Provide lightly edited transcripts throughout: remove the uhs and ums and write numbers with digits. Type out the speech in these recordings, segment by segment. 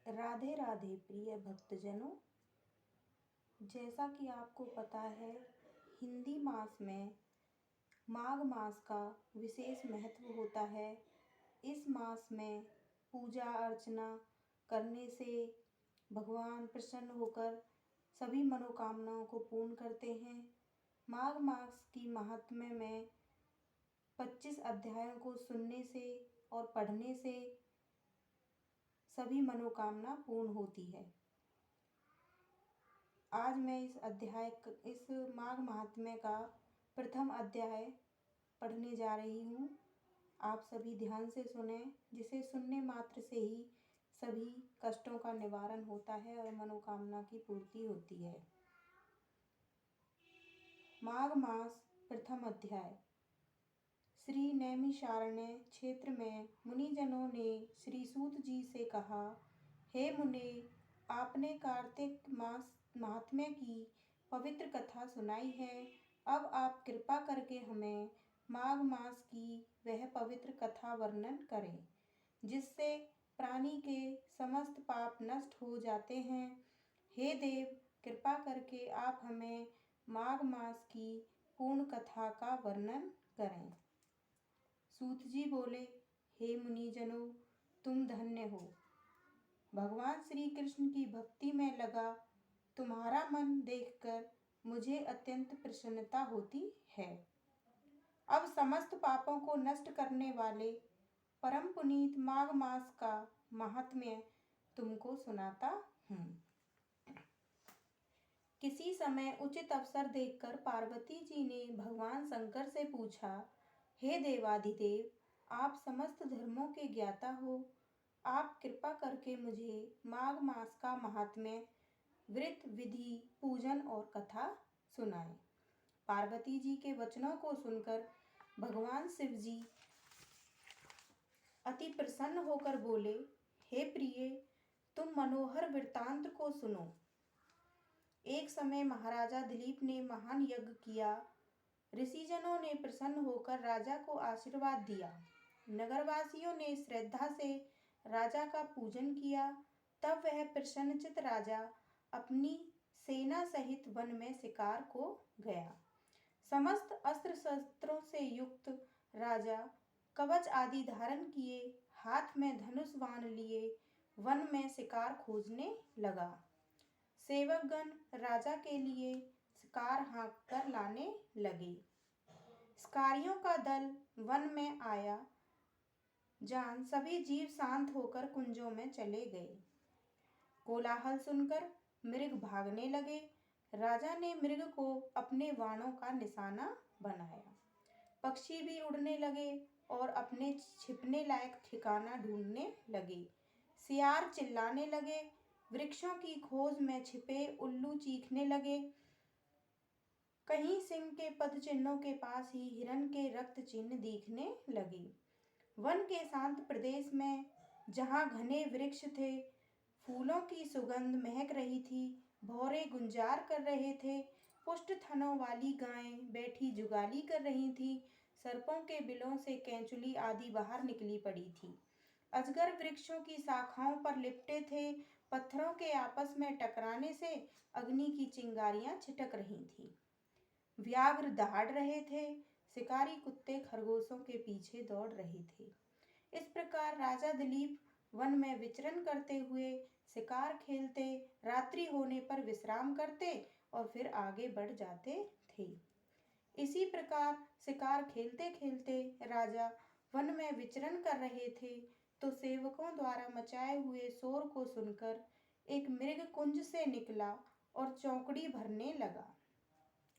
राधे राधे प्रिय भक्तजनों। जैसा कि आपको पता है, हिंदी मास में माघ मास का विशेष महत्व होता है। इस मास में पूजा अर्चना करने से भगवान प्रसन्न होकर सभी मनोकामनाओं को पूर्ण करते हैं। माघ मास की महात्म्य में 25 अध्यायों को सुनने से और पढ़ने से सभी मनोकामना पूर्ण होती है। आज मैं इस माघ महात्म्य का प्रथम अध्याय पढ़ने जा रही हूँ। आप सभी ध्यान से सुने, जिसे सुनने मात्र से ही सभी कष्टों का निवारण होता है और मनोकामना की पूर्ति होती है। माघ मास प्रथम अध्याय। श्री नैमिषारण्य क्षेत्र में मुनिजनों ने श्री सूत जी से कहा, हे मुने, आपने कार्तिक मास महात्म्य की पवित्र कथा सुनाई है। अब आप कृपा करके हमें माघ मास की वह पवित्र कथा वर्णन करें, जिससे प्राणी के समस्त पाप नष्ट हो जाते हैं। हे देव, कृपा करके आप हमें माघ मास की पूर्ण कथा का वर्णन करें। सूत जी बोले, हे मुनिजनों, तुम धन्य हो। भगवान श्री कृष्ण की भक्ति में लगा तुम्हारा मन देखकर मुझे अत्यंत प्रसन्नता होती है। अब समस्त पापों को नष्ट करने वाले परम पुनीत माघ मास का महात्म्य तुमको सुनाता हूँ। किसी समय उचित अवसर देखकर पार्वती जी ने भगवान शंकर से पूछा, हे देवाधिदेव, आप समस्त धर्मों के ज्ञाता हो। आप कृपा करके मुझे माघ मास का महात्म्य, व्रत विधि, पूजन और कथा सुनाएं। पार्वती जी के वचनों को सुनकर भगवान शिव जी अति प्रसन्न होकर बोले, हे प्रिय, तुम मनोहर वृत्तांत को सुनो। एक समय महाराजा दिलीप ने महान यज्ञ किया। ऋषिजनों ने प्रसन्न होकर राजा को आशीर्वाद दिया। नगरवासियों ने श्रद्धा से राजा का पूजन किया। तब वह प्रसन्नचित्त राजा अपनी सेना सहित वन में शिकार को गया। समस्त अस्त्र शस्त्रों से युक्त राजा कवच आदि धारण किए, हाथ में धनुष बाण लिए वन में शिकार खोजने लगा। सेवकगण राजा के लिए शिकार हाँक कर लाने लगे। शिकारियों का दल वन में आया जान सभी जीव शांत होकर कुंजों में चले गए। कोलाहल सुनकर मृग भागने लगे। राजा ने मृग को अपने बाणों का निशाना बनाया। पक्षी भी उड़ने लगे और अपने छिपने लायक ठिकाना ढूंढने लगे। सियार चिल्लाने लगे। वृक्षों की खोज में छिपे उल्लू चीखने लगे। कहीं सिंह के पद चिन्हों के पास ही हिरण के रक्त चिन्ह दिखने लगे। वन के शांत प्रदेश में जहाँ घने वृक्ष थे, फूलों की सुगंध महक रही थी, भौरे गुंजार कर रहे थे, पुष्ट थनों वाली गायें बैठी जुगाली कर रही थी, सर्पों के बिलों से केंचुली आदि बाहर निकली पड़ी थी। अजगर वृक्षों की शाखाओं पर लिपटे थे। पत्थरों के आपस में टकराने से अग्नि की चिंगारियां छिटक रही थीं। व्याघ्र दहाड़ रहे थे। शिकारी कुत्ते खरगोशों के पीछे दौड़ रहे थे। इस प्रकार राजा दिलीप वन में विचरण करते हुए शिकार खेलते, रात्रि होने पर विश्राम करते और फिर आगे बढ़ जाते थे। इसी प्रकार शिकार खेलते खेलते राजा वन में विचरण कर रहे थे तो सेवकों द्वारा मचाए हुए शोर को सुनकर एक मृग कुंज से निकला और चौकड़ी भरने लगा।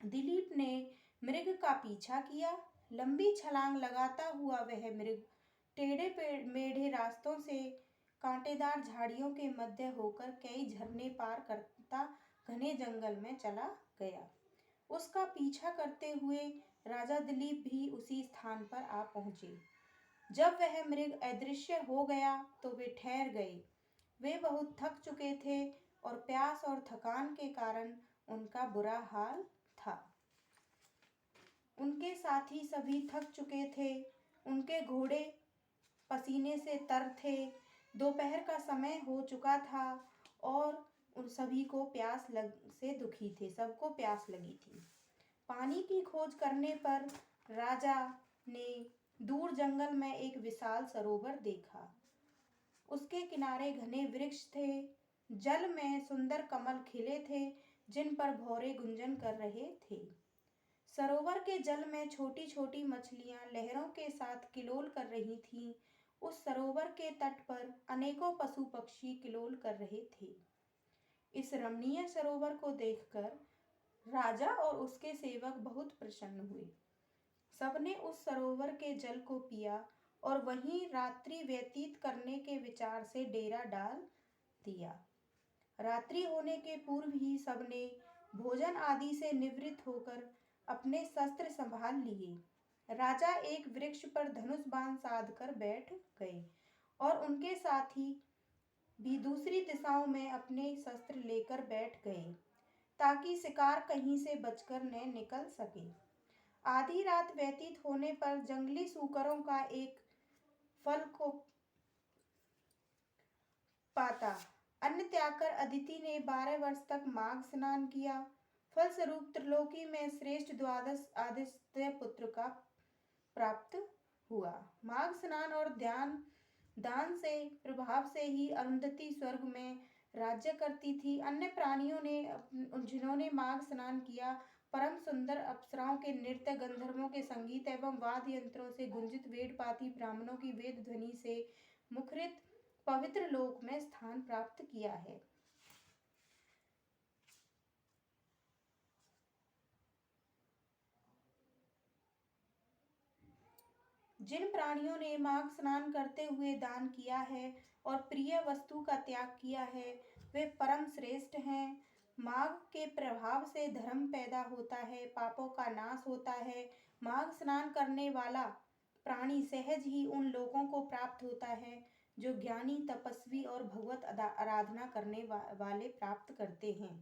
दिलीप ने मृग का पीछा किया। लंबी छलांग लगाता हुआ वह मृग टेढ़े मेढ़े रास्तों से कांटेदार झाड़ियों के मध्य होकर कई झरने पार करता घने जंगल में चला गया। उसका पीछा करते हुए राजा दिलीप भी उसी स्थान पर आ पहुंचे। जब वह मृग अदृश्य हो गया तो वे ठहर गए। वे बहुत थक चुके थे और प्यास और थकान के कारण उनका बुरा हाल था। उनके साथी सभी थक चुके थे। उनके घोड़े पसीने से तर थे। दोपहर का समय हो चुका था और उन सभी को प्यास लग से दुखी थे, सबको प्यास लगी थी। पानी की खोज करने पर राजा ने दूर जंगल में एक विशाल सरोवर देखा। उसके किनारे घने वृक्ष थे, जल में सुंदर कमल खिले थे जिन पर भौरे गुंजन कर रहे थे। सरोवर के जल में छोटी छोटी मछलियां लहरों के साथ किलोल कर रही थीं। उस सरोवर के तट पर अनेकों पशु पक्षी किलोल कर रहे थे। इस रमणीय सरोवर को देखकर राजा और उसके सेवक बहुत प्रसन्न हुए। सबने उस सरोवर के जल को पिया और वहीं रात्रि व्यतीत करने के विचार से डेरा डाल दिया। रात्रि होने के पूर्व ही सबने भोजन आदि से निवृत्त होकर अपने शस्त्र संभाल लिए। राजा एक वृक्ष पर धनुष बाण साध कर बैठ गए और उनके साथी भी दूसरी दिशाओं में अपने शस्त्र लेकर बैठ गए ताकि शिकार कहीं से बचकर न निकल सके। आधी रात व्यतीत होने पर जंगली सूकरों का एक फल को पाता अन्न त्याग कर अदिति ने 12 वर्ष तक माघ स्नान किया। फलस्वरूप त्रिलोकी में श्रेष्ठ द्वादश आदित्य पुत्र का प्राप्त हुआ। माघ स्नान और दान से प्रभाव से ही अरुंधति स्वर्ग में राज्य करती थी। अन्य प्राणियों ने जिन्होंने माघ स्नान किया परम सुंदर अप्सराओं के नृत्य, गंधर्वों के संगीत एवं वाद्य यंत्रों से गुंजित वेदपाती ब्राह्मणों की वेद ध्वनि से मुखरित पवित्र लोक में स्थान प्राप्त किया है। जिन प्राणियों ने माघ स्नान करते हुए दान किया है और प्रिय वस्तु का त्याग किया है वे परम श्रेष्ठ हैं। माघ के प्रभाव से धर्म पैदा होता है, पापों का नाश होता है। माघ स्नान करने वाला प्राणी सहज ही उन लोगों को प्राप्त होता है जो ज्ञानी, तपस्वी और भगवत आराधना करने वाले प्राप्त करते हैं।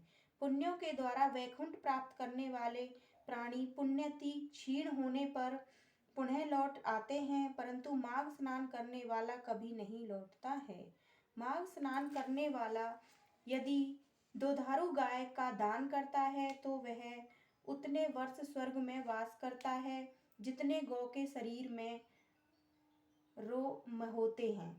पुण्यों के द्वारा वैकुंठ प्राप्त करने वाले प्राणी पुण्यति क्षीण होने पर पुनः लौट आते हैं, परंतु माघ स्नान करने वाला कभी नहीं लौटता है। माघ स्नान करने वाला यदि दुधारू गाय का दान करता है तो वह उतने वर्ष स्वर्ग में वास करता है जितने गौ के शरीर में रोम होते हैं।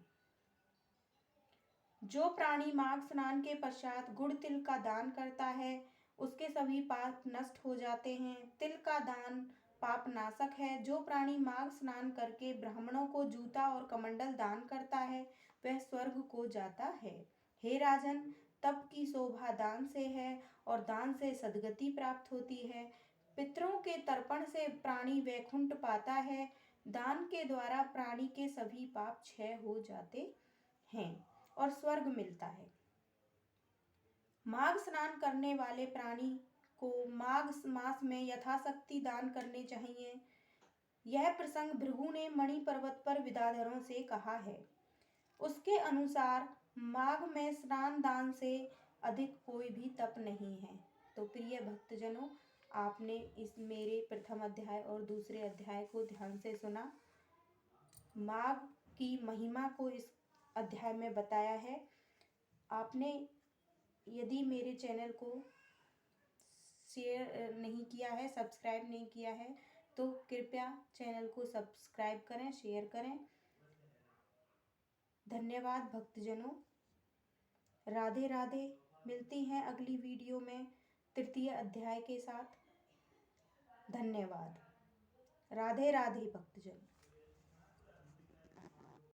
जो प्राणी माघ स्नान के पश्चात गुड़ तिल का दान करता है उसके सभी पाप नष्ट हो जाते हैं। तिल का दान पाप नाशक है। जो प्राणी माघ स्नान करके ब्राह्मणों को जूता और कमंडल दान करता है वह स्वर्ग को जाता है। हे राजन, तप की शोभा दान से है और दान से सद्गति प्राप्त होती है। पितरों के तर्पण से प्राणी वैकुंठ पाता है। दान के द्वारा प्राणी के सभी पाप क्षय हो जाते हैं और स्वर्ग मिलता है। माघ स्नान करने वाले प्राणी को माघ मास में यथाशक्ति दान करने चाहिए। यह प्रसंग भृगु ने मणि पर्वत पर विद्याधरों से कहा है। उसके अनुसार माघ में स्नान दान से अधिक कोई भी तप नहीं है। तो प्रिय भक्तजनों, आपने इस मेरे प्रथम अध्याय और दूसरे अध्याय को ध्यान से सुना। माघ की महिमा को इस अध्याय में बताया है। आपने यदि मेरे चैनल को शेयर नहीं किया है, सब्सक्राइब नहीं किया है तो कृपया चैनल को सब्सक्राइब करें, शेयर करें। धन्यवाद भक्तजनों। राधे राधे। मिलते हैं अगली वीडियो में तृतीय अध्याय के साथ। धन्यवाद। राधे राधे भक्तजन।